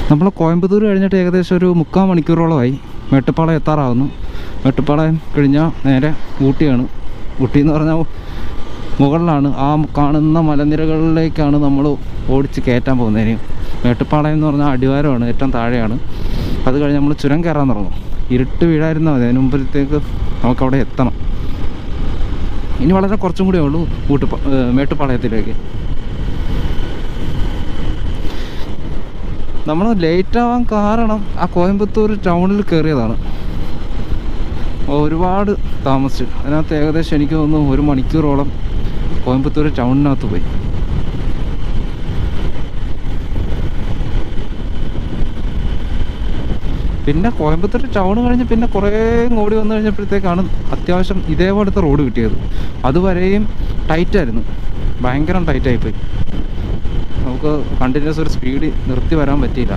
നമ്മൾ കോയമ്പത്തൂർ കഴിഞ്ഞിട്ട് ഏകദേശം ഒരു 3/4 മണിക്കൂറോളമായി മേട്ടുപ്പാളയം എത്താറാവുന്നു. മേട്ടുപ്പാളയം കഴിഞ്ഞാൽ നേരെ ഊട്ടിയാണ്. ഊട്ടി എന്ന് പറഞ്ഞാൽ മുകളിലാണ്, ആ കാണുന്ന മലനിരകളിലേക്കാണ് നമ്മൾ ഓടിച്ച് കയറ്റാൻ പോകുന്നതിന്. മേട്ടുപ്പാളയം എന്ന് പറഞ്ഞാൽ അടിവാരമാണ്, ഏറ്റവും താഴെയാണ്. അത് കഴിഞ്ഞ് നമ്മൾ ചുരം കയറാൻ തുടങ്ങും. ഇരുട്ട് വീഴായിരുന്നാൽ മതി, അതിന് മുമ്പിലത്തേക്ക് നമുക്കവിടെ എത്തണം. ഇനി വളരെ കുറച്ചും കൂടിയേ ഉള്ളൂ മേട്ടുപ്പാളയത്തിലേക്ക്. നമ്മൾ ലേറ്റ് ആവാൻ കാരണം ആ കോയമ്പത്തൂർ ടൗണിൽ കയറിയതാണ്. ഒരുപാട് താമസിച്ചു. അതിനകത്ത് ഏകദേശം എനിക്ക് തോന്നുന്നു 1 മണിക്കൂറോളം കോയമ്പത്തൂർ ടൗണിനകത്ത് പോയി. പിന്നെ കോയമ്പത്തൂർ ടൗൺ കഴിഞ്ഞ് പിന്നെ കുറേ ഓടി വന്നു കഴിഞ്ഞപ്പോഴത്തേക്കാണ് അത്യാവശ്യം ഇതേപോലത്തെ റോഡ് കിട്ടിയത്. അതുവരെയും ടൈറ്റായിരുന്നു, ഭയങ്കര ടൈറ്റായിപ്പോയി. നമുക്ക് കണ്ടിന്യൂസ് ഒരു സ്പീഡ് നിർത്തി വരാൻ പറ്റിയില്ല.